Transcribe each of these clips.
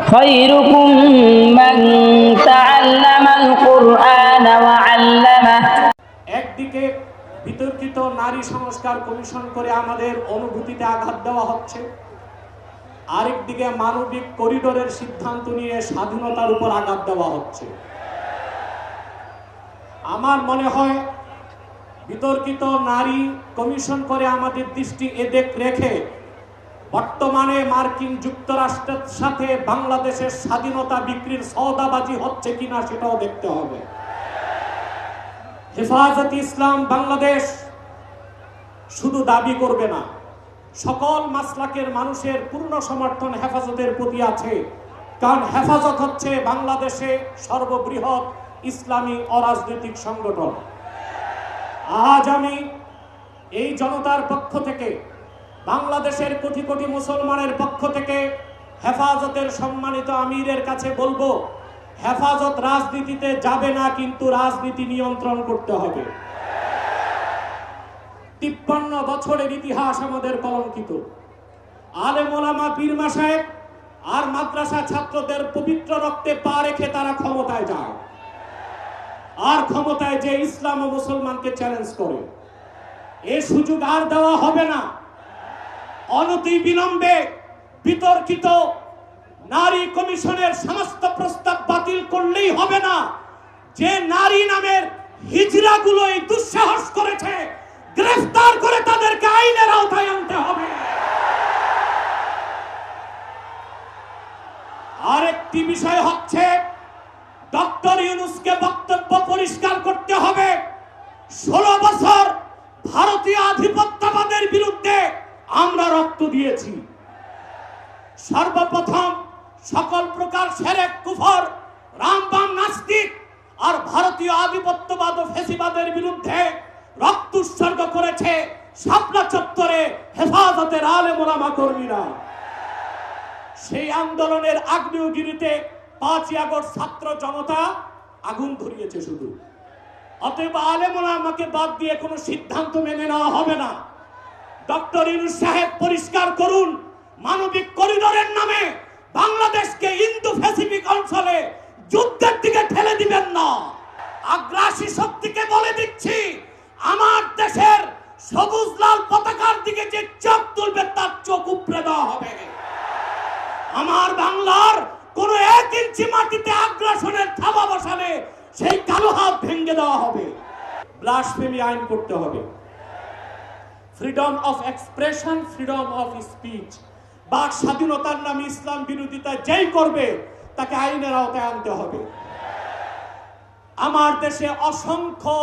خيركم من تعلم القرآن وعلمه। একদিকে বিতর্কিত নারী সংস্কার কমিশন করে আমাদের অনুভূতিতে আঘাত দেওয়া হচ্ছে, আরেকদিকে মানবিক করিডোরের সিদ্ধান্ত নিয়ে স্বাধীনতার উপর আঘাত দেওয়া হচ্ছে। আমার মনে হয় বিতর্কিত নারী কমিশন করে আমাদের দৃষ্টি এদিক রেখে বর্তমানে মার্কিন যুক্তরাষ্ট্রের সাথে বাংলাদেশের স্বাধীনতা বিক্রির সওদাবাজি হচ্ছে কিনা সেটাও দেখতে হবে। হেফাজতে ইসলাম বাংলাদেশ শুধু দাবি করবে না, সকল মাসলাকের মানুষের পূর্ণ সমর্থন হেফাজতের প্রতি আছে, কারণ হেফাজত হচ্ছে বাংলাদেশে সর্ববৃহৎ ইসলামী অরাজনৈতিক সংগঠন। আজ আমি এই জনতার পক্ষ থেকে, বাংলাদেশের কোটি কোটি মুসলমানের পক্ষ থেকে হেফাজতের সম্মানিত আমিরের কাছে বলবো, হেফাজত রাজনীতিতে যাবে না, কিন্তু রাজনীতি নিয়ন্ত্রণ করতে হবে। 53 বছরের ইতিহাস আমাদের কলঙ্কিত। আলেম ওলামা পীর মাশায়েখ আর মাদ্রাসা ছাত্রদের পবিত্র রক্তে পা রেখে তারা ক্ষমতায় যায়, আর ক্ষমতায় যে ইসলাম ও মুসলমানকে চ্যালেঞ্জ করে। এই সুযোগ আর দেওয়া হবে না। অনতি বিলম্বে বিতর্কিত নারী কমিশনের সমস্ত প্রস্তাব বাতিল করলেই হবে না। যে নারী নামের হিজড়াগুলো এই দুঃসাহস করেছে, গ্রেফতার করে তাদেরকে আইনের আওতায় আনতে হবে। আরেকটি বিষয় হচ্ছে, ডক্টর ইউনূসকে বক্তব্য পরিষ্কার করতে হবে। 16 বছর ভারতীয় আধিপত্যবাদের বিরুদ্ধে আমরা রক্ত দিয়েছি। সর্বপ্রথম সকল প্রকার শিরক, কুফর, রামবাম, নাস্তিক আর ভারতীয় আধিপত্যবাদ ও ফ্যাসিবাদের বিরুদ্ধে রক্ত উৎসর্গ করেছে শাপলা চত্বরে হেফাজতের আলেম ওলামা কর্মীরা। সেই আন্দোলনের আগ্নেয়গিরিতে 5ই আগস্ট ছাত্র জনতা আগুন ধরিয়েছে শুধু। অতএব আলেম ওলামাকে বাদ দিয়ে কোনো সিদ্ধান্ত মেনে নেওয়া হবে না। ডক্টর ইউনূস সাহেব পরিষ্কার করুন, মানবিক করিডোরের নামে বাংলাদেশকে ইন্দো প্যাসিফিক অঞ্চলে যুদ্ধের দিকে ঠেলে দিবেন না। আগ্রাসী শক্তিকে বলে দিচ্ছি, আমার দেশের সবুজ লাল পতাকার দিকে যে চোখ তুলবে তার চোখ উপড়ে দেওয়া হবে। আমার বাংলার কোন 1 ইঞ্চি মাটিতে আগ্রাসনের থাবা বসালে সেই কালো হাত ভেঙে দেওয়া হবে। ব্লাসফেমি আইন করতে হবে। Freedom of expression, freedom of speech, বাক স্বাধীনতার নামে ইসলাম বিরোধিতা যেই করবে তাকে আইনের আওতায় আনতে হবে। আমার দেশে অসংখ্য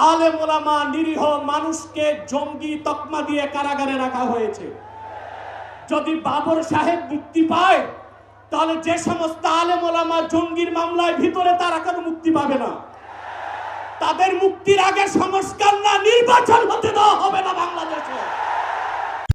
আলেম ওলামা, নিরীহ মানুষকে জঙ্গি তকমা দিয়ে কারাগারে রাখা হয়েছে। যদি বাবর সাহেব মুক্তি পায়, তাহলে যে সমস্ত আলেম ওলামা জঙ্গির মামলায় ভিতরে, তারা কেন মুক্তি পাবে না? তাদের মুক্তির আগে সংস্কার না নির্বাচন হতে দেওয়া হবে না বাংলাদেশে।